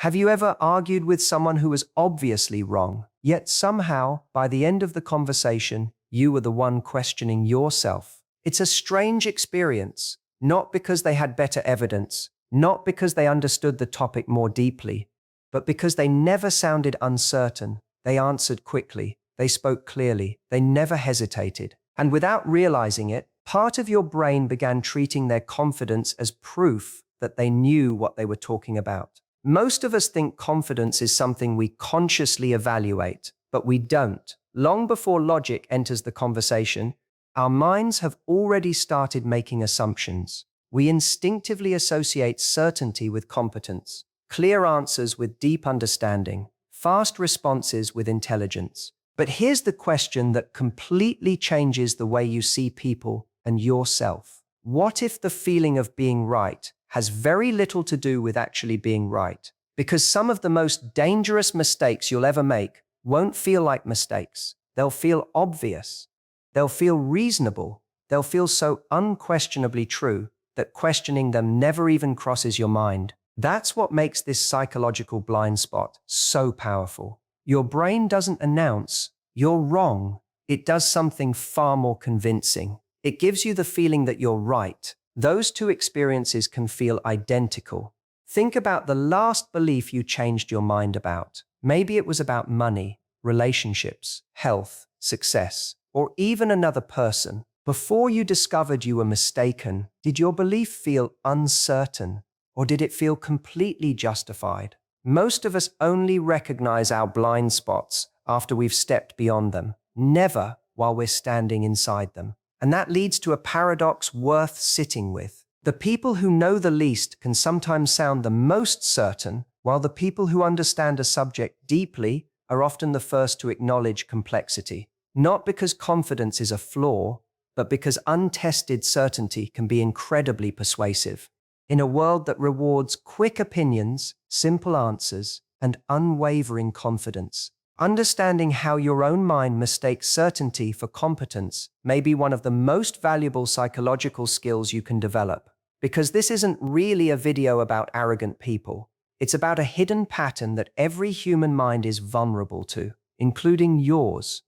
Have you ever argued with someone who was obviously wrong, yet somehow, by the end of the conversation, you were the one questioning yourself? It's a strange experience, not because they had better evidence, not because they understood the topic more deeply, but because they never sounded uncertain. They answered quickly, they spoke clearly, they never hesitated. And without realizing it, part of your brain began treating their confidence as proof that they knew what they were talking about. Most of us think confidence is something we consciously evaluate, but we don't. Long before logic enters the conversation, our minds have already started making assumptions. We instinctively associate certainty with competence, clear answers with deep understanding, fast responses with intelligence. But here's the question that completely changes the way you see people and yourself. What if the feeling of being right has very little to do with actually being right? Because some of the most dangerous mistakes you'll ever make won't feel like mistakes. They'll feel obvious. They'll feel reasonable. They'll feel so unquestionably true that questioning them never even crosses your mind. That's what makes this psychological blind spot so powerful. Your brain doesn't announce, "You're wrong." It does something far more convincing. It gives you the feeling that you're right. Those two experiences can feel identical. Think about the last belief you changed your mind about. Maybe it was about money, relationships, health, success, or even another person. Before you discovered you were mistaken, did your belief feel uncertain, or did it feel completely justified? Most of us only recognize our blind spots after we've stepped beyond them, never while we're standing inside them. And that leads to a paradox worth sitting with. The people who know the least can sometimes sound the most certain, while the people who understand a subject deeply are often the first to acknowledge complexity. Not because confidence is a flaw, but because untested certainty can be incredibly persuasive. In a world that rewards quick opinions, simple answers, and unwavering confidence, understanding how your own mind mistakes certainty for competence may be one of the most valuable psychological skills you can develop. Because this isn't really a video about arrogant people. It's about a hidden pattern that every human mind is vulnerable to, including yours.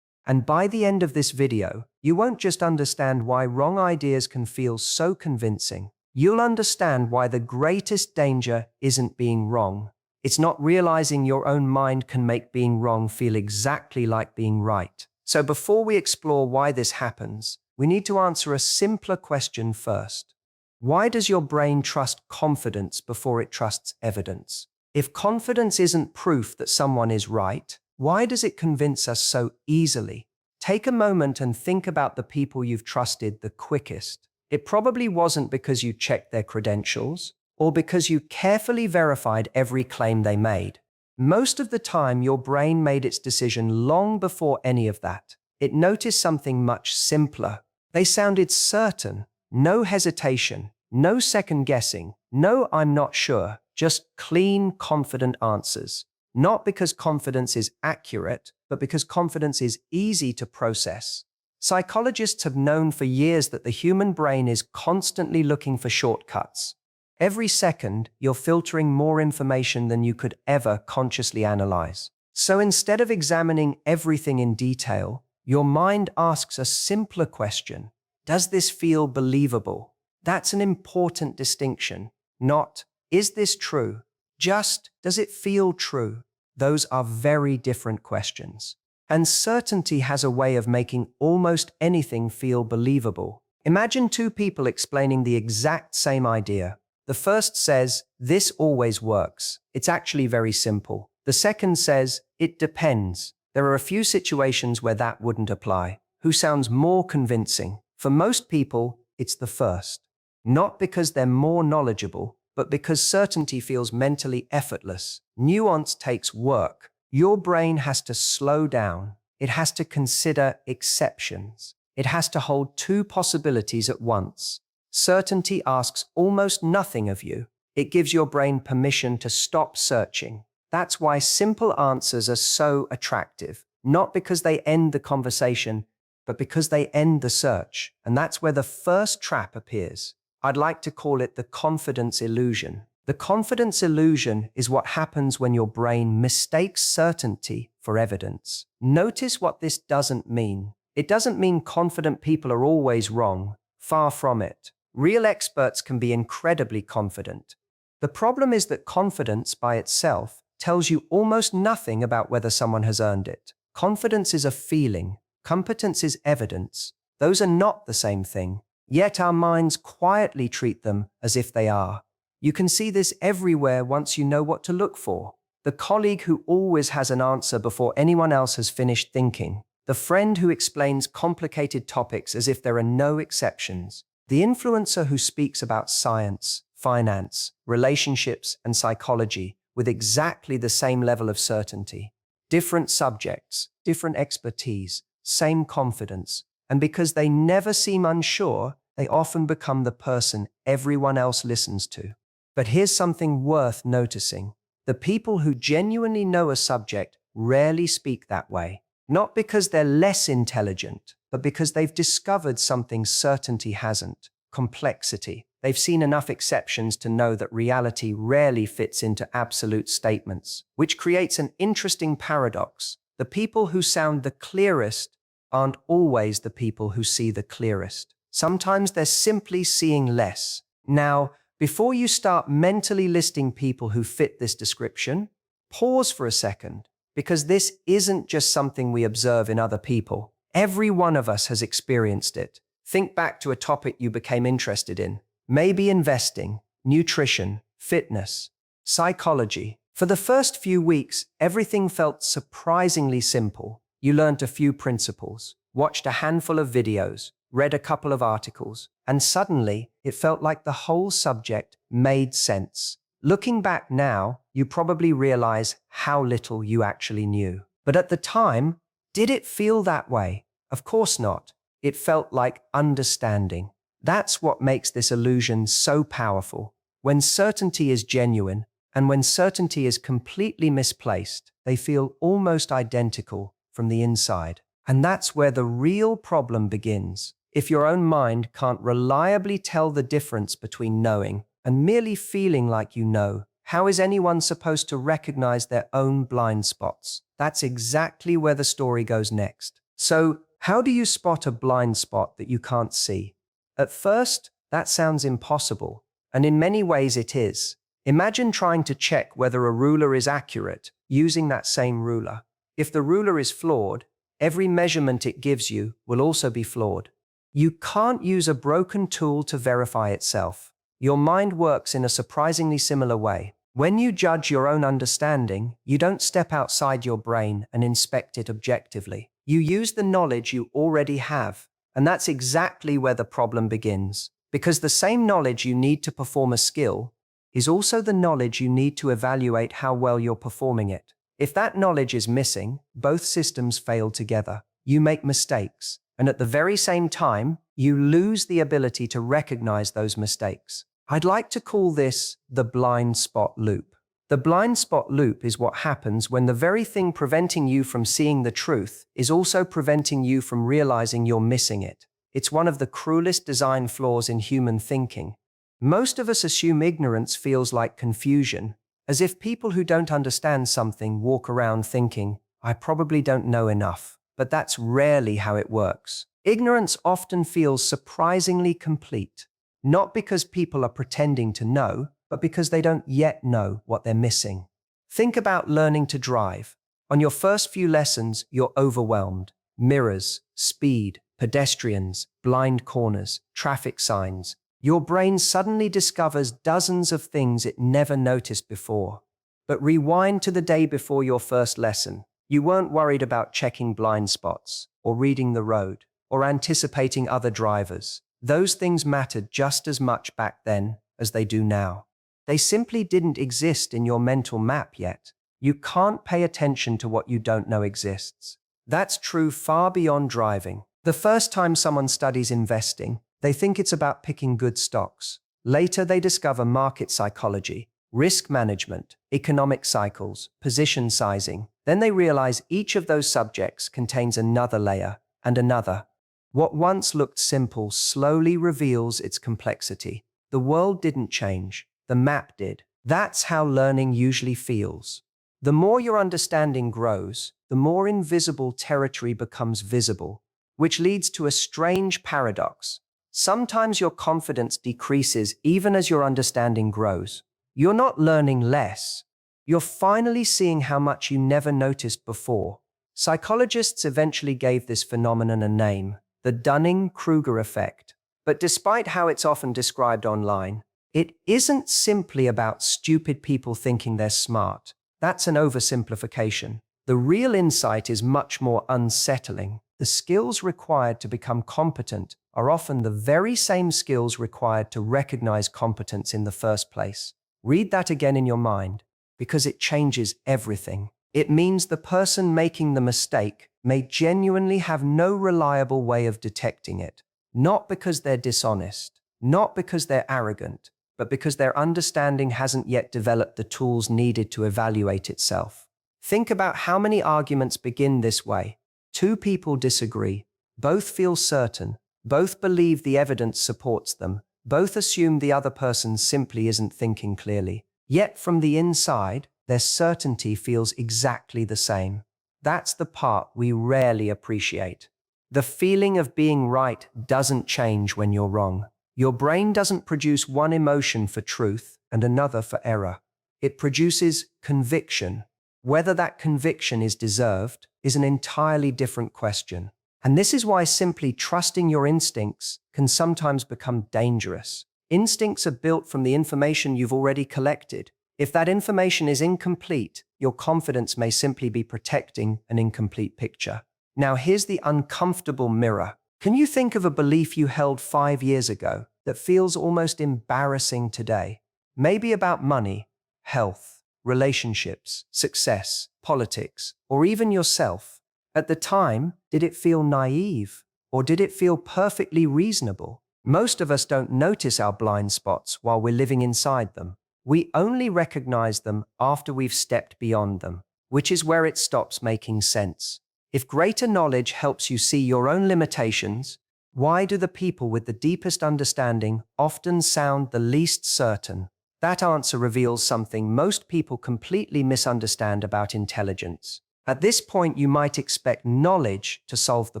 And by the end of this video, you won't just understand why wrong ideas can feel so convincing. You'll understand why the greatest danger isn't being wrong. It's not realizing your own mind can make being wrong feel exactly like being right. So before we explore why this happens, we need to answer a simpler question first. Why does your brain trust confidence before it trusts evidence? If confidence isn't proof that someone is right, why does it convince us so easily? Take a moment and think about the people you've trusted the quickest. It probably wasn't because you checked their credentials, or because you carefully verified every claim they made. Most of the time, your brain made its decision long before any of that. It noticed something much simpler. They sounded certain, no hesitation, no second guessing, no "I'm not sure," just clean, confident answers. Not because confidence is accurate, but because confidence is easy to process. Psychologists have known for years that the human brain is constantly looking for shortcuts. Every second, you're filtering more information than you could ever consciously analyze. So instead of examining everything in detail, your mind asks a simpler question. Does this feel believable? That's an important distinction. Not, is this true? Just, does it feel true? Those are very different questions. And certainty has a way of making almost anything feel believable. Imagine two people explaining the exact same idea. The first says, "This always works. It's actually very simple." The second says, "It depends. There are a few situations where that wouldn't apply." Who sounds more convincing? For most people, it's the first. Not because they're more knowledgeable, but because certainty feels mentally effortless. Nuance takes work. Your brain has to slow down. It has to consider exceptions. It has to hold two possibilities at once. Certainty asks almost nothing of you. It gives your brain permission to stop searching. That's why simple answers are so attractive. Not because they end the conversation, but because they end the search. And that's where the first trap appears. I'd like to call it the confidence illusion. The confidence illusion is what happens when your brain mistakes certainty for evidence. Notice what this doesn't mean. It doesn't mean confident people are always wrong. Far from it. Real experts can be incredibly confident. The problem is that confidence by itself tells you almost nothing about whether someone has earned it. Confidence is a feeling. Competence is evidence. Those are not the same thing. Yet our minds quietly treat them as if they are. You can see this everywhere once you know what to look for. The colleague who always has an answer before anyone else has finished thinking. The friend who explains complicated topics as if there are no exceptions. The influencer who speaks about science, finance, relationships, and psychology with exactly the same level of certainty. Different subjects, different expertise, same confidence. And because they never seem unsure, they often become the person everyone else listens to. But here's something worth noticing. The people who genuinely know a subject rarely speak that way. Not because they're less intelligent, but because they've discovered something certainty hasn't: complexity. They've seen enough exceptions to know that reality rarely fits into absolute statements, which creates an interesting paradox. The people who sound the clearest aren't always the people who see the clearest. Sometimes they're simply seeing less. Now, before you start mentally listing people who fit this description, pause for a second, because this isn't just something we observe in other people. Every one of us has experienced it. Think back to a topic you became interested in. Maybe investing, nutrition, fitness, psychology. For the first few weeks, everything felt surprisingly simple. You learned a few principles, watched a handful of videos, read a couple of articles, and suddenly it felt like the whole subject made sense. Looking back now, you probably realize how little you actually knew. But at the time, did it feel that way? Of course not. It felt like understanding. That's what makes this illusion so powerful. When certainty is genuine, and when certainty is completely misplaced, they feel almost identical from the inside. And that's where the real problem begins. If your own mind can't reliably tell the difference between knowing and merely feeling like you know, how is anyone supposed to recognize their own blind spots? That's exactly where the story goes next. So, how do you spot a blind spot that you can't see? At first, that sounds impossible, and in many ways it is. Imagine trying to check whether a ruler is accurate using that same ruler. If the ruler is flawed, every measurement it gives you will also be flawed. You can't use a broken tool to verify itself. Your mind works in a surprisingly similar way. When you judge your own understanding, you don't step outside your brain and inspect it objectively. You use the knowledge you already have, and that's exactly where the problem begins. Because the same knowledge you need to perform a skill is also the knowledge you need to evaluate how well you're performing it. If that knowledge is missing, both systems fail together. You make mistakes, and at the very same time, you lose the ability to recognize those mistakes. I'd like to call this the blind spot loop. The blind spot loop is what happens when the very thing preventing you from seeing the truth is also preventing you from realizing you're missing it. It's one of the cruelest design flaws in human thinking. Most of us assume ignorance feels like confusion, as if people who don't understand something walk around thinking, "I probably don't know enough." But that's rarely how it works. Ignorance often feels surprisingly complete, not because people are pretending to know, but because they don't yet know what they're missing. Think about learning to drive. On your first few lessons, you're overwhelmed. Mirrors, speed, pedestrians, blind corners, traffic signs. Your brain suddenly discovers dozens of things it never noticed before. But rewind to the day before your first lesson. You weren't worried about checking blind spots, or reading the road, or anticipating other drivers. Those things mattered just as much back then as they do now. They simply didn't exist in your mental map yet. You can't pay attention to what you don't know exists. That's true far beyond driving. The first time someone studies investing, they think it's about picking good stocks. Later, they discover market psychology, risk management, economic cycles, position sizing. Then they realize each of those subjects contains another layer and another. What once looked simple slowly reveals its complexity. The world didn't change, the map did. That's how learning usually feels. The more your understanding grows, the more invisible territory becomes visible, which leads to a strange paradox. Sometimes your confidence decreases even as your understanding grows. You're not learning less. You're finally seeing how much you never noticed before. Psychologists eventually gave this phenomenon a name, the Dunning-Kruger effect. But despite how it's often described online, it isn't simply about stupid people thinking they're smart. That's an oversimplification. The real insight is much more unsettling. The skills required to become competent are often the very same skills required to recognize competence in the first place. Read that again in your mind, because it changes everything. It means the person making the mistake may genuinely have no reliable way of detecting it, not because they're dishonest, not because they're arrogant, but because their understanding hasn't yet developed the tools needed to evaluate itself. Think about how many arguments begin this way. Two people disagree, both feel certain, both believe the evidence supports them, both assume the other person simply isn't thinking clearly. Yet from the inside, their certainty feels exactly the same. That's the part we rarely appreciate. The feeling of being right doesn't change when you're wrong. Your brain doesn't produce one emotion for truth and another for error. It produces conviction. Whether that conviction is deserved is an entirely different question. And this is why simply trusting your instincts can sometimes become dangerous. Instincts are built from the information you've already collected. If that information is incomplete, your confidence may simply be protecting an incomplete picture. Now here's the uncomfortable mirror. Can you think of a belief you held 5 years ago that feels almost embarrassing today? Maybe about money, health, relationships, success, politics, or even yourself. At the time, did it feel naive? Or did it feel perfectly reasonable? Most of us don't notice our blind spots while we're living inside them. We only recognize them after we've stepped beyond them, which is where it stops making sense. If greater knowledge helps you see your own limitations, why do the people with the deepest understanding often sound the least certain? That answer reveals something most people completely misunderstand about intelligence. At this point, you might expect knowledge to solve the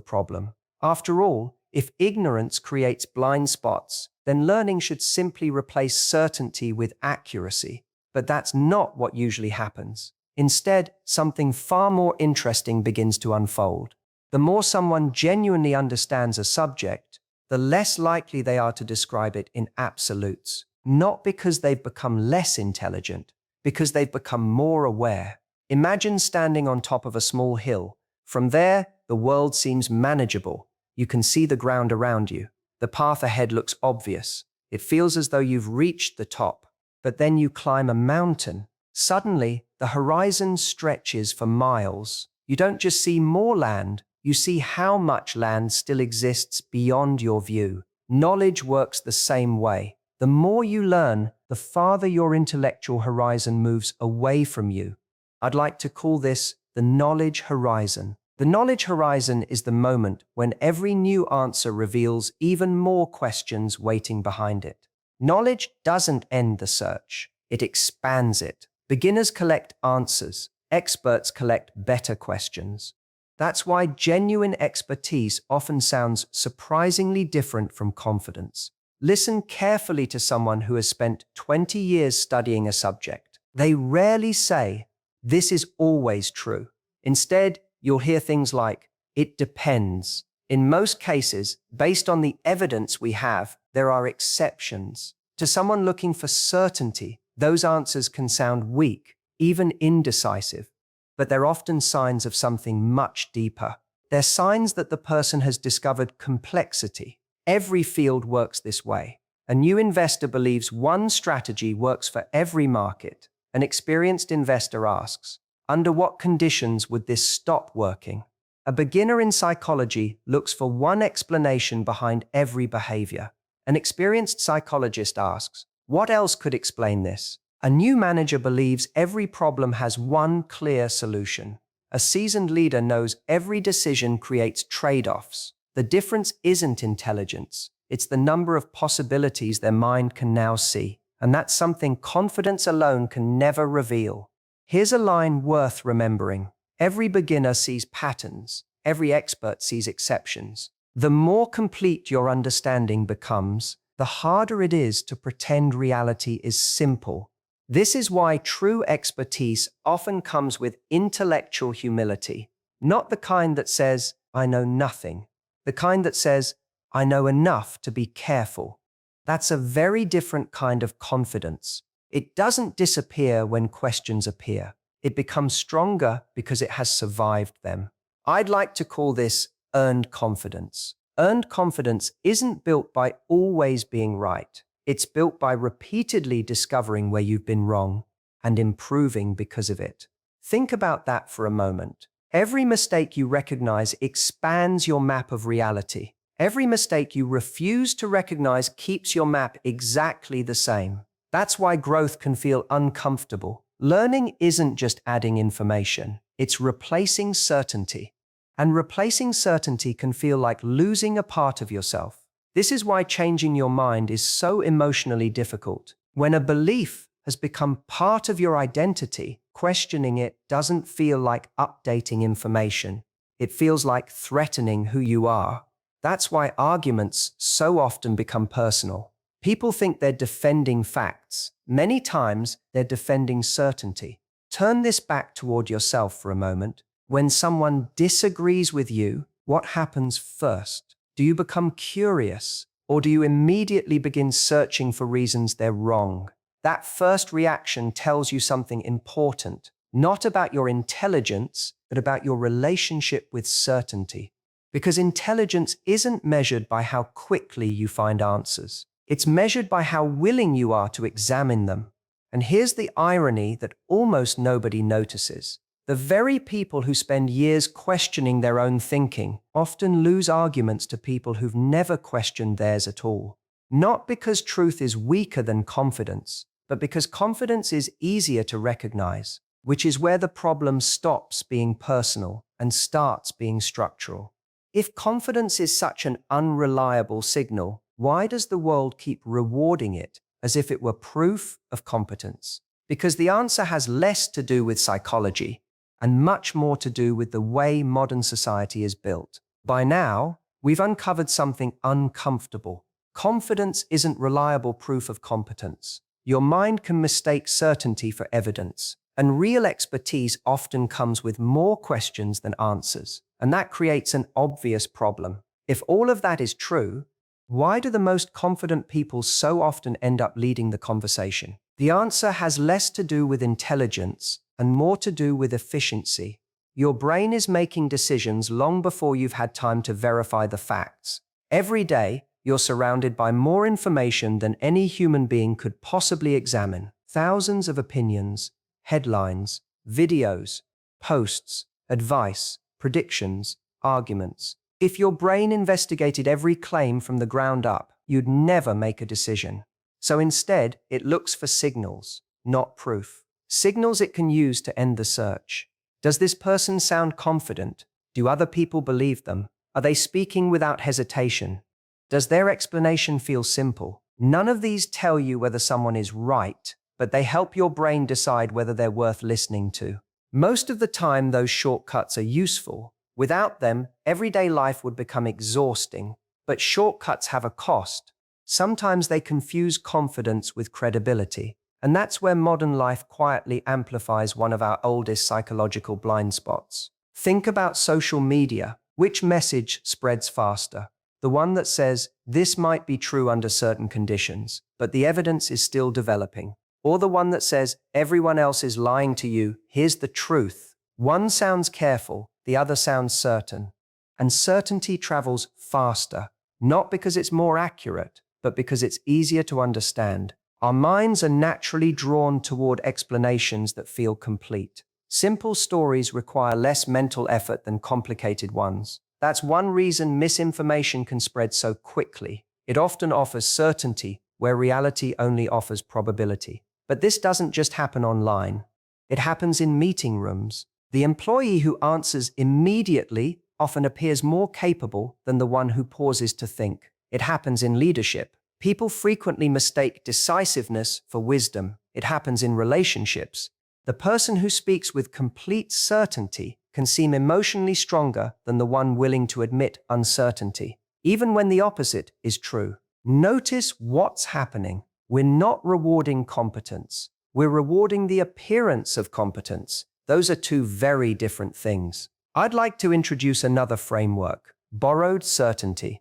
problem. After all, if ignorance creates blind spots, then learning should simply replace certainty with accuracy. But that's not what usually happens. Instead, something far more interesting begins to unfold. The more someone genuinely understands a subject, the less likely they are to describe it in absolutes. Not because they've become less intelligent, because they've become more aware. Imagine standing on top of a small hill. From there, the world seems manageable. You can see the ground around you. The path ahead looks obvious. It feels as though you've reached the top. But then you climb a mountain. Suddenly, the horizon stretches for miles. You don't just see more land, you see how much land still exists beyond your view. Knowledge works the same way. The more you learn, the farther your intellectual horizon moves away from you. I'd like to call this the knowledge horizon. The knowledge horizon is the moment when every new answer reveals even more questions waiting behind it. Knowledge doesn't end the search, it expands it. Beginners collect answers, experts collect better questions. That's why genuine expertise often sounds surprisingly different from confidence. Listen carefully to someone who has spent 20 years studying a subject. They rarely say, "This is always true." Instead, you'll hear things like, "It depends." In most cases, based on the evidence we have, there are exceptions. To someone looking for certainty, those answers can sound weak, even indecisive, but they're often signs of something much deeper. They're signs that the person has discovered complexity. Every field works this way. A new investor believes one strategy works for every market. An experienced investor asks, under what conditions would this stop working? A beginner in psychology looks for one explanation behind every behavior. An experienced psychologist asks, what else could explain this? A new manager believes every problem has one clear solution. A seasoned leader knows every decision creates trade-offs. The difference isn't intelligence, it's the number of possibilities their mind can now see. and that's something confidence alone can never reveal. Here's a line worth remembering. Every beginner sees patterns, every expert sees exceptions. The more complete your understanding becomes, the harder it is to pretend reality is simple. This is why true expertise often comes with intellectual humility, not the kind that says, I know nothing, the kind that says, I know enough to be careful. That's a very different kind of confidence. It doesn't disappear when questions appear. It becomes stronger because it has survived them. I'd like to call this earned confidence. Earned confidence isn't built by always being right. It's built by repeatedly discovering where you've been wrong and improving because of it. Think about that for a moment. Every mistake you recognize expands your map of reality. Every mistake you refuse to recognize keeps your map exactly the same. That's why growth can feel uncomfortable. Learning isn't just adding information, it's replacing certainty. And replacing certainty can feel like losing a part of yourself. This is why changing your mind is so emotionally difficult. When a belief has become part of your identity, questioning it doesn't feel like updating information. It feels like threatening who you are. That's why arguments so often become personal. People think they're defending facts. Many times, they're defending certainty. Turn this back toward yourself for a moment. When someone disagrees with you, what happens first? Do you become curious, or do you immediately begin searching for reasons they're wrong? That first reaction tells you something important, not about your intelligence, but about your relationship with certainty. Because intelligence isn't measured by how quickly you find answers. It's measured by how willing you are to examine them. And here's the irony that almost nobody notices. The very people who spend years questioning their own thinking often lose arguments to people who've never questioned theirs at all. Not because truth is weaker than confidence, but because confidence is easier to recognize, which is where the problem stops being personal and starts being structural. If confidence is such an unreliable signal, why does the world keep rewarding it as if it were proof of competence? Because the answer has less to do with psychology and much more to do with the way modern society is built. By now, we've uncovered something uncomfortable. Confidence isn't reliable proof of competence. Your mind can mistake certainty for evidence, and real expertise often comes with more questions than answers, and that creates an obvious problem. If all of that is true, why do the most confident people so often end up leading the conversation? The answer has less to do with intelligence and more to do with efficiency. Your brain is making decisions long before you've had time to verify the facts. Every day, you're surrounded by more information than any human being could possibly examine. Thousands of opinions, headlines, videos, posts, advice, predictions, arguments. If your brain investigated every claim from the ground up, you'd never make a decision. So instead, it looks for signals, not proof. Signals it can use to end the search. Does this person sound confident? Do other people believe them? Are they speaking without hesitation? Does their explanation feel simple? None of these tell you whether someone is right, but they help your brain decide whether they're worth listening to. Most of the time, those shortcuts are useful. Without them, everyday life would become exhausting, but shortcuts have a cost. Sometimes they confuse confidence with credibility, and that's where modern life quietly amplifies one of our oldest psychological blind spots. Think about social media. Which message spreads faster? The one that says, this might be true under certain conditions, but the evidence is still developing. Or the one that says, everyone else is lying to you, here's the truth. One sounds careful, the other sounds certain. And certainty travels faster, not because it's more accurate, but because it's easier to understand. Our minds are naturally drawn toward explanations that feel complete. Simple stories require less mental effort than complicated ones. That's one reason misinformation can spread so quickly. It often offers certainty where reality only offers probability. But this doesn't just happen online. It happens in meeting rooms. The employee who answers immediately often appears more capable than the one who pauses to think. It happens in leadership. People frequently mistake decisiveness for wisdom. It happens in relationships. The person who speaks with complete certainty can seem emotionally stronger than the one willing to admit uncertainty, even when the opposite is true. Notice what's happening. We're not rewarding competence. We're rewarding the appearance of competence. Those are two very different things. I'd like to introduce another framework: borrowed certainty.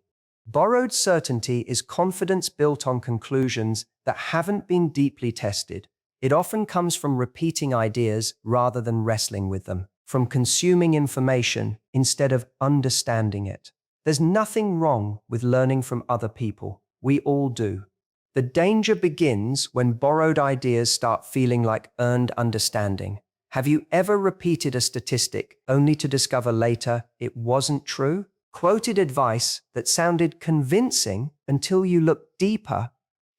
Borrowed certainty is confidence built on conclusions that haven't been deeply tested. It often comes from repeating ideas rather than wrestling with them, from consuming information instead of understanding it. There's nothing wrong with learning from other people. We all do. The danger begins when borrowed ideas start feeling like earned understanding. Have you ever repeated a statistic only to discover later it wasn't true? Quoted advice that sounded convincing until you looked deeper,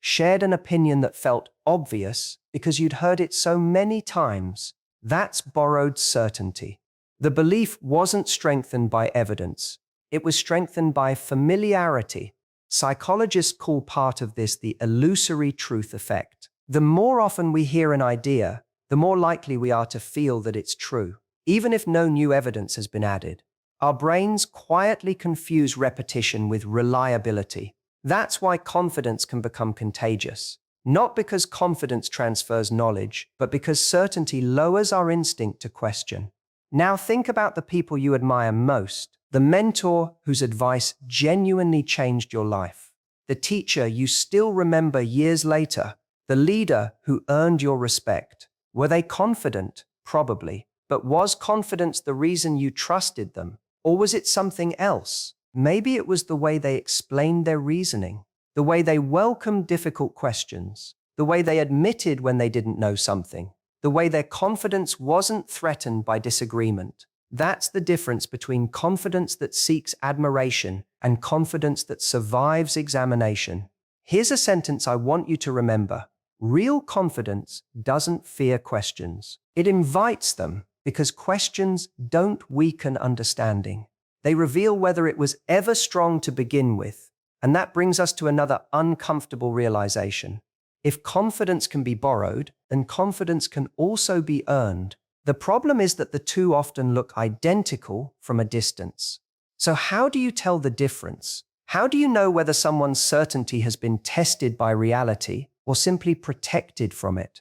shared an opinion that felt obvious because you'd heard it so many times. That's borrowed certainty. The belief wasn't strengthened by evidence. It was strengthened by familiarity. Psychologists call part of this the illusory truth effect. The more often we hear an idea, the more likely we are to feel that it's true, even if no new evidence has been added. Our brains quietly confuse repetition with reliability. That's why confidence can become contagious. Not because confidence transfers knowledge, but because certainty lowers our instinct to question. Now think about the people you admire most, the mentor whose advice genuinely changed your life, the teacher you still remember years later, the leader who earned your respect. Were they confident? Probably. But was confidence the reason you trusted them? Or was it something else? Maybe it was the way they explained their reasoning, the way they welcomed difficult questions, the way they admitted when they didn't know something, the way their confidence wasn't threatened by disagreement. That's the difference between confidence that seeks admiration and confidence that survives examination. Here's a sentence I want you to remember. Real confidence doesn't fear questions. It invites them because questions don't weaken understanding. They reveal whether it was ever strong to begin with. And that brings us to another uncomfortable realization. If confidence can be borrowed, then confidence can also be earned. The problem is that the two often look identical from a distance. So how do you tell the difference? How do you know whether someone's certainty has been tested by reality or simply protected from it?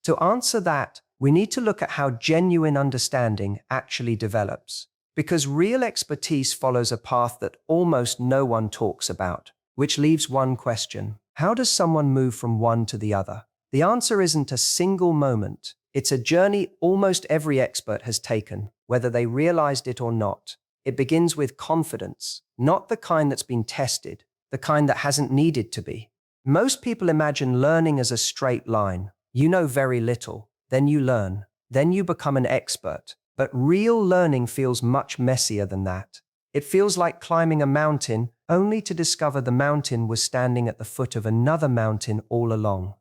To answer that, we need to look at how genuine understanding actually develops. Because real expertise follows a path that almost no one talks about, which leaves one question. How does someone move from one to the other? The answer isn't a single moment. It's a journey almost every expert has taken, whether they realized it or not. It begins with confidence, not the kind that's been tested, the kind that hasn't needed to be. Most people imagine learning as a straight line. You know very little, then you learn, then you become an expert. But real learning feels much messier than that. It feels like climbing a mountain only to discover the mountain was standing at the foot of another mountain all along.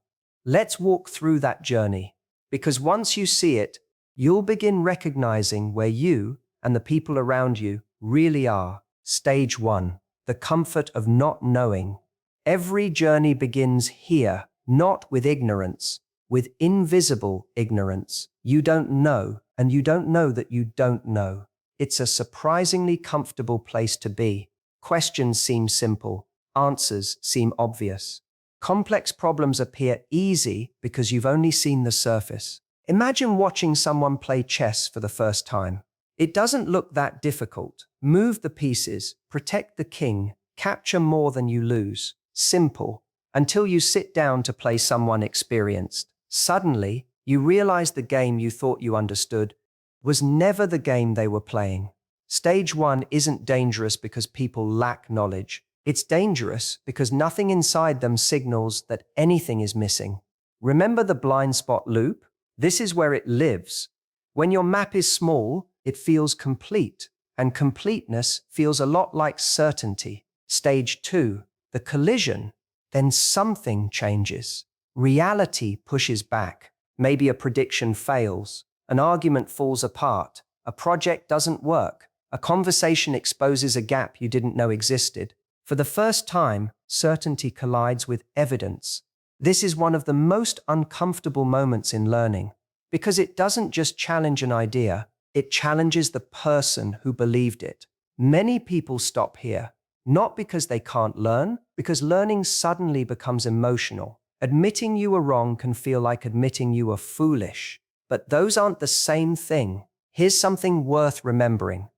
Let's walk through that journey, because once you see it, you'll begin recognizing where you and the people around you really are. Stage 1, the comfort of not knowing. Every journey begins here, not with ignorance, with invisible ignorance. You don't know, and you don't know that you don't know. It's a surprisingly comfortable place to be. Questions seem simple, answers seem obvious. Complex problems appear easy because you've only seen the surface. Imagine watching someone play chess for the first time. It doesn't look that difficult. Move the pieces, protect the king, capture more than you lose. Simple, until you sit down to play someone experienced. Suddenly, you realize the game you thought you understood was never the game they were playing. Stage 1 isn't dangerous because people lack knowledge. It's dangerous because nothing inside them signals that anything is missing. Remember the blind spot loop? This is where it lives. When your map is small, it feels complete, and completeness feels a lot like certainty. Stage 2, the collision, then something changes. Reality pushes back. Maybe a prediction fails, an argument falls apart, a project doesn't work, a conversation exposes a gap you didn't know existed. For the first time, certainty collides with evidence. This is one of the most uncomfortable moments in learning, because it doesn't just challenge an idea, it challenges the person who believed it. Many people stop here, not because they can't learn, because learning suddenly becomes emotional. Admitting you were wrong can feel like admitting you were foolish, but those aren't the same thing. Here's something worth remembering.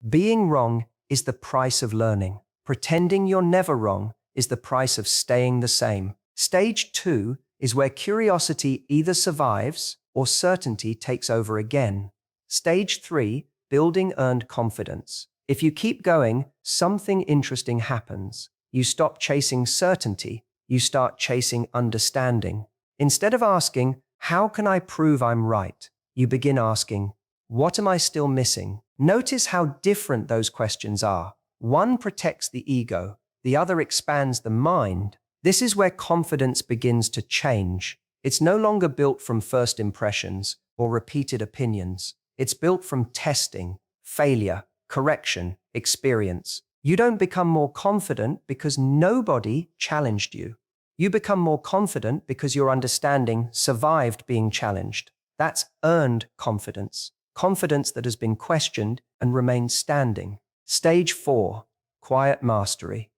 Being wrong is the price of learning. Pretending you're never wrong is the price of staying the same. Stage 2 is where curiosity either survives or certainty takes over again. Stage 3, building earned confidence. If you keep going, something interesting happens. You stop chasing certainty, you start chasing understanding. Instead of asking, how can I prove I'm right? You begin asking, what am I still missing? Notice how different those questions are. One protects the ego, the other expands the mind. This is where confidence begins to change. It's no longer built from first impressions or repeated opinions. It's built from testing, failure, correction, experience. You don't become more confident because nobody challenged you. You become more confident because your understanding survived being challenged. That's earned confidence. Confidence that has been questioned and remains standing. Stage 4, quiet mastery.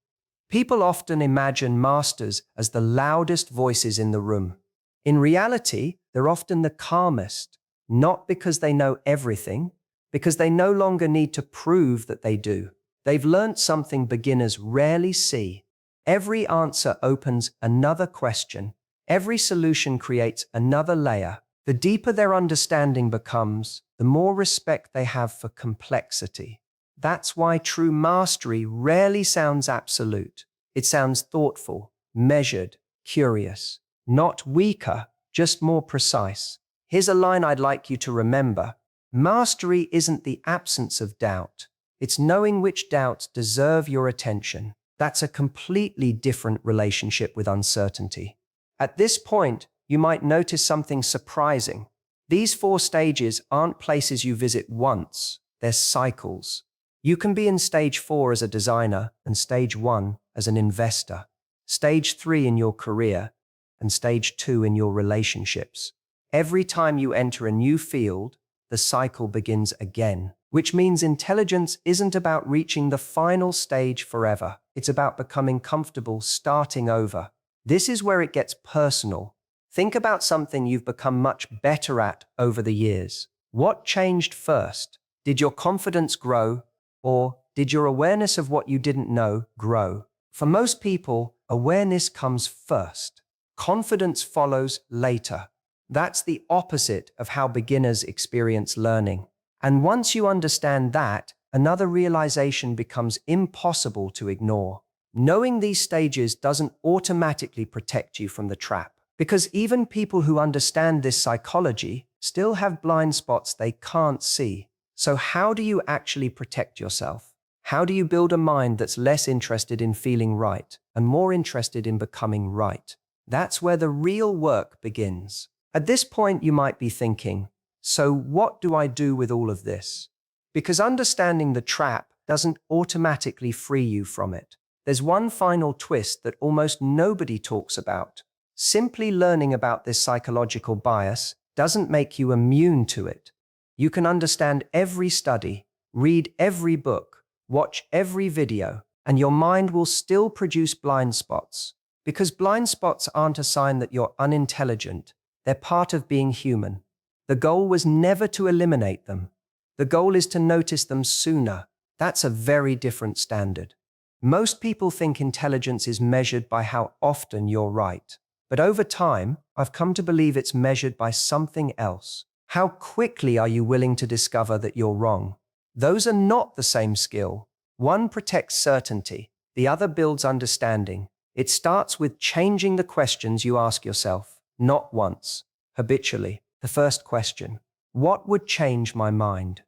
People often imagine masters as the loudest voices in the room. In reality, they're often the calmest, not because they know everything, because they no longer need to prove that they do. They've learnt something beginners rarely see. Every answer opens another question. Every solution creates another layer. The deeper their understanding becomes, the more respect they have for complexity. That's why true mastery rarely sounds absolute. It sounds thoughtful, measured, curious. Not weaker, just more precise. Here's a line I'd like you to remember. Mastery isn't the absence of doubt. It's knowing which doubts deserve your attention. That's a completely different relationship with uncertainty. At this point, you might notice something surprising. These 4 stages aren't places you visit once, they're cycles. You can be in stage 4 as a designer and stage 1 as an investor, stage 3 in your career, and stage 2 in your relationships. Every time you enter a new field, the cycle begins again, which means intelligence isn't about reaching the final stage forever. It's about becoming comfortable starting over. This is where it gets personal. Think about something you've become much better at over the years. What changed first? Did your confidence grow, or did your awareness of what you didn't know grow? For most people, awareness comes first. Confidence follows later. That's the opposite of how beginners experience learning. And once you understand that, another realization becomes impossible to ignore. Knowing these stages doesn't automatically protect you from the trap, because even people who understand this psychology still have blind spots they can't see. So how do you actually protect yourself? How do you build a mind that's less interested in feeling right and more interested in becoming right? That's where the real work begins. At this point, you might be thinking, so what do I do with all of this? Because understanding the trap doesn't automatically free you from it. There's one final twist that almost nobody talks about. Simply learning about this psychological bias doesn't make you immune to it. You can understand every study, read every book, watch every video, and your mind will still produce blind spots. Because blind spots aren't a sign that you're unintelligent, they're part of being human. The goal was never to eliminate them. The goal is to notice them sooner. That's a very different standard. Most people think intelligence is measured by how often you're right. But over time, I've come to believe it's measured by something else. How quickly are you willing to discover that you're wrong? Those are not the same skill. One protects certainty, the other builds understanding. It starts with changing the questions you ask yourself, not once, habitually. The first question, what would change my mind?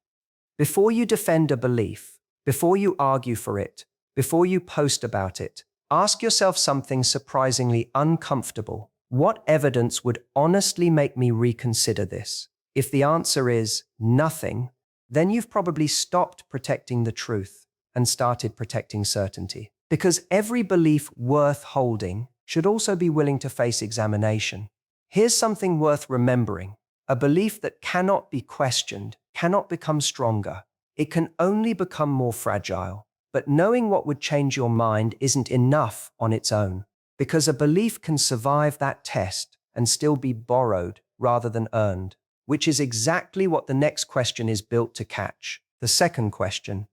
Before you defend a belief, before you argue for it, before you post about it, ask yourself something surprisingly uncomfortable. What evidence would honestly make me reconsider this? If the answer is nothing, then you've probably stopped protecting the truth and started protecting certainty. Because every belief worth holding should also be willing to face examination. Here's something worth remembering. A belief that cannot be questioned cannot become stronger. It can only become more fragile. But knowing what would change your mind isn't enough on its own, because a belief can survive that test and still be borrowed rather than earned, which is exactly what the next question is built to catch. The second question: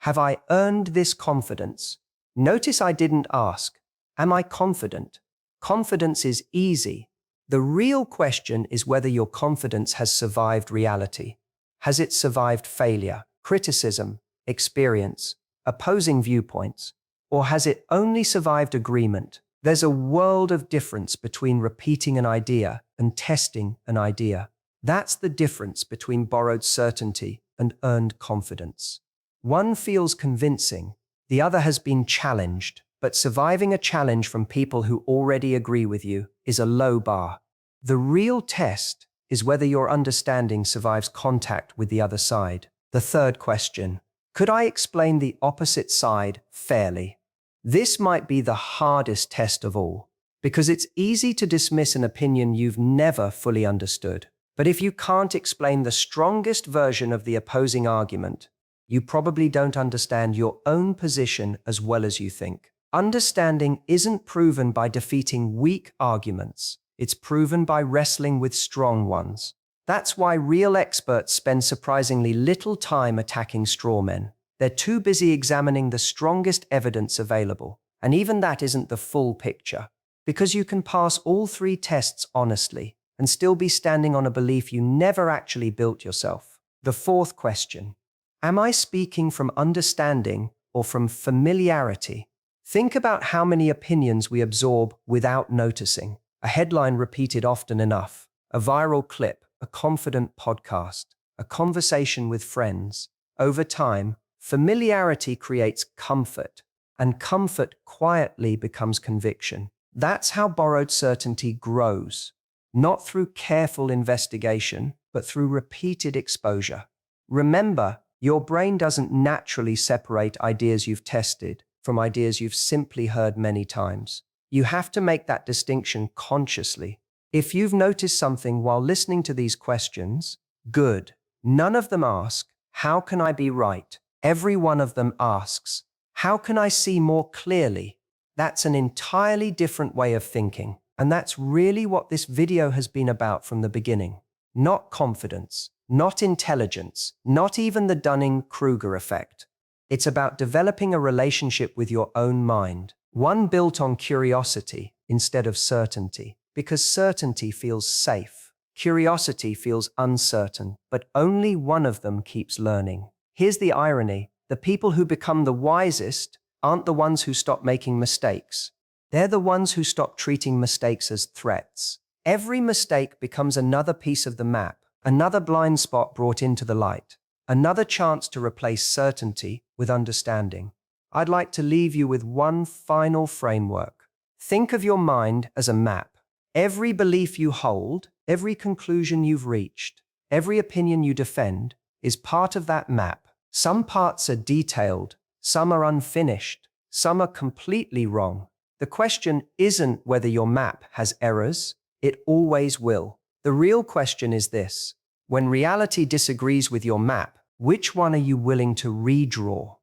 have I earned this confidence? Notice I didn't ask, am I confident? Confidence is easy. The real question is whether your confidence has survived reality. Has it survived failure, criticism, experience, opposing viewpoints, or has it only survived agreement? There's a world of difference between repeating an idea and testing an idea. That's the difference between borrowed certainty and earned confidence. One feels convincing, the other has been challenged, but surviving a challenge from people who already agree with you is a low bar. The real test is whether your understanding survives contact with the other side. The third question: could I explain the opposite side fairly? This might be the hardest test of all, because it's easy to dismiss an opinion you've never fully understood. But if you can't explain the strongest version of the opposing argument, you probably don't understand your own position as well as you think. Understanding isn't proven by defeating weak arguments. It's proven by wrestling with strong ones. That's why real experts spend surprisingly little time attacking straw men. They're too busy examining the strongest evidence available. And even that isn't the full picture. Because you can pass all three tests honestly and still be standing on a belief you never actually built yourself. The fourth question: am I speaking from understanding or from familiarity? Think about how many opinions we absorb without noticing. A headline repeated often enough, a viral clip, a confident podcast, a conversation with friends. Over time, familiarity creates comfort, and comfort quietly becomes conviction. That's how borrowed certainty grows, not through careful investigation, but through repeated exposure. Remember, your brain doesn't naturally separate ideas you've tested from ideas you've simply heard many times. You have to make that distinction consciously. If you've noticed something while listening to these questions, good. None of them ask, how can I be right? Every one of them asks, how can I see more clearly? That's an entirely different way of thinking. And that's really what this video has been about from the beginning. Not confidence, not intelligence, not even the Dunning-Kruger effect. It's about developing a relationship with your own mind, one built on curiosity instead of certainty, because certainty feels safe. Curiosity feels uncertain, but only one of them keeps learning. Here's the irony: the people who become the wisest aren't the ones who stop making mistakes. They're the ones who stop treating mistakes as threats. Every mistake becomes another piece of the map, another blind spot brought into the light, another chance to replace certainty with understanding. I'd like to leave you with one final framework. Think of your mind as a map. Every belief you hold, every conclusion you've reached, every opinion you defend is part of that map. Some parts are detailed, some are unfinished, some are completely wrong. The question isn't whether your map has errors. It always will. The real question is this: when reality disagrees with your map, which one are you willing to redraw?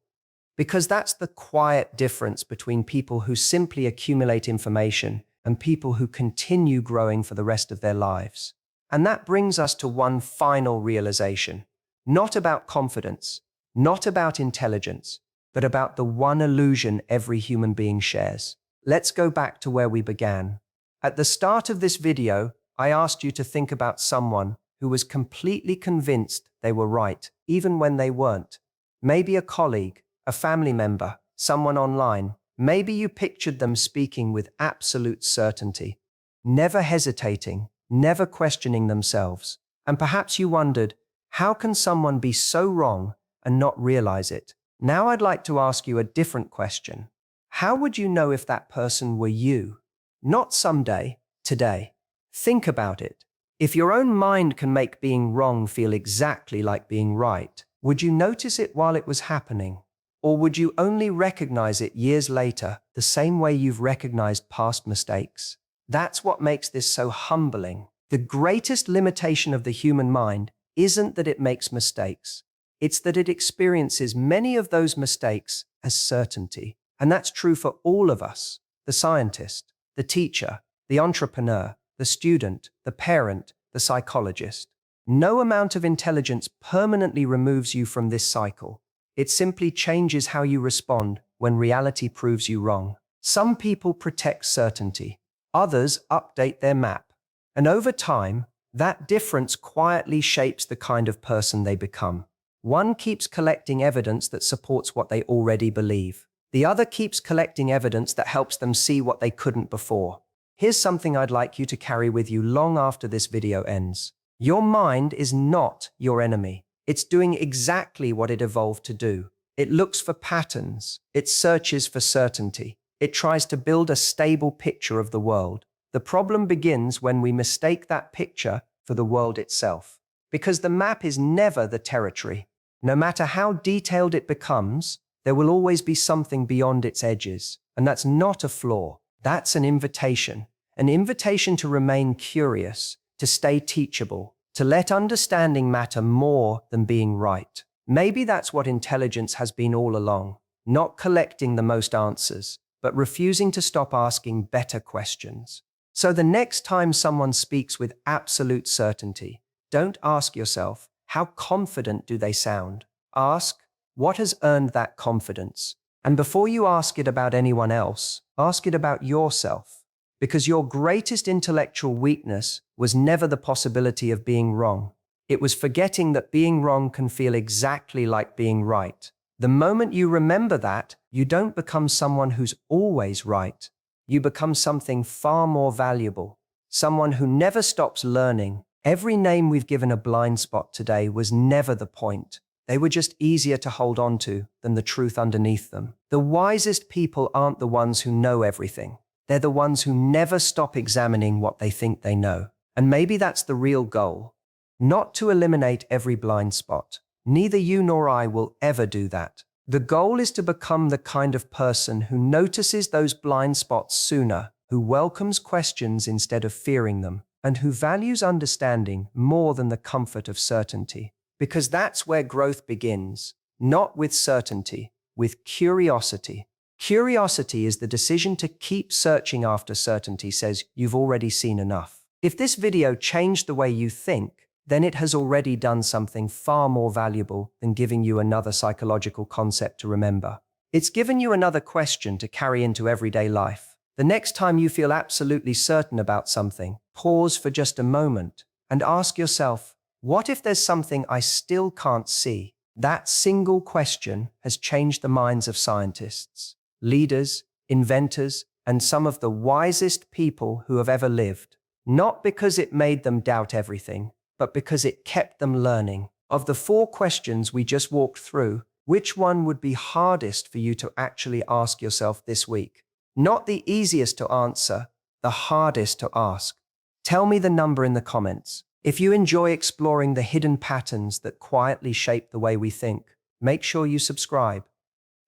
Because that's the quiet difference between people who simply accumulate information and people who continue growing for the rest of their lives. And that brings us to one final realization: not about confidence, not about intelligence, but about the one illusion every human being shares. Let's go back to where we began. At the start of this video, I asked you to think about someone who was completely convinced they were right, even when they weren't. Maybe a colleague, a family member, someone online. Maybe you pictured them speaking with absolute certainty, never hesitating, never questioning themselves. And perhaps you wondered, how can someone be so wrong and not realize it? Now I'd like to ask you a different question. How would you know if that person were you? Not someday, today. Think about it. If your own mind can make being wrong feel exactly like being right, would you notice it while it was happening? Or would you only recognize it years later, the same way you've recognized past mistakes? That's what makes this so humbling. The greatest limitation of the human mind isn't that it makes mistakes. It's that it experiences many of those mistakes as certainty. And that's true for all of us: the scientist, the teacher, the entrepreneur, the student, the parent, the psychologist. No amount of intelligence permanently removes you from this cycle. It simply changes how you respond when reality proves you wrong. Some people protect certainty, others update their map. And over time, that difference quietly shapes the kind of person they become. One keeps collecting evidence that supports what they already believe. The other keeps collecting evidence that helps them see what they couldn't before. Here's something I'd like you to carry with you long after this video ends. Your mind is not your enemy. It's doing exactly what it evolved to do. It looks for patterns. It searches for certainty. It tries to build a stable picture of the world. The problem begins when we mistake that picture for the world itself. Because the map is never the territory. No matter how detailed it becomes, there will always be something beyond its edges. And that's not a flaw. That's an invitation. An invitation to remain curious, to stay teachable, to let understanding matter more than being right. Maybe that's what intelligence has been all along. Not collecting the most answers, but refusing to stop asking better questions. So the next time someone speaks with absolute certainty, don't ask yourself, how confident do they sound? Ask, what has earned that confidence? And before you ask it about anyone else, ask it about yourself. Because your greatest intellectual weakness was never the possibility of being wrong. It was forgetting that being wrong can feel exactly like being right. The moment you remember that, you don't become someone who's always right. You become something far more valuable, someone who never stops learning. Every name we've given a blind spot today was never the point. They were just easier to hold on to than the truth underneath them. The wisest people aren't the ones who know everything. They're the ones who never stop examining what they think they know. And maybe that's the real goal. Not to eliminate every blind spot. Neither you nor I will ever do that. The goal is to become the kind of person who notices those blind spots sooner, who welcomes questions instead of fearing them, and who values understanding more than the comfort of certainty. Because that's where growth begins, not with certainty, with curiosity. Curiosity is the decision to keep searching after certainty says you've already seen enough. If this video changed the way you think, then it has already done something far more valuable than giving you another psychological concept to remember. It's given you another question to carry into everyday life. The next time you feel absolutely certain about something, pause for just a moment and ask yourself, what if there's something I still can't see? That single question has changed the minds of scientists, leaders, inventors, and some of the wisest people who have ever lived. Not because it made them doubt everything, but because it kept them learning. Of the 4 questions we just walked through, which one would be hardest for you to actually ask yourself this week? Not the easiest to answer, the hardest to ask. Tell me the number in the comments. If you enjoy exploring the hidden patterns that quietly shape the way we think, make sure you subscribe.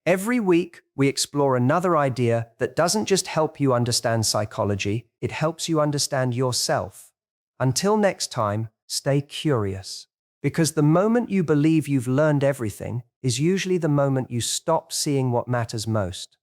Every week, we explore another idea that doesn't just help you understand psychology, it helps you understand yourself. Until next time, stay curious. Because the moment you believe you've learned everything is usually the moment you stop seeing what matters most.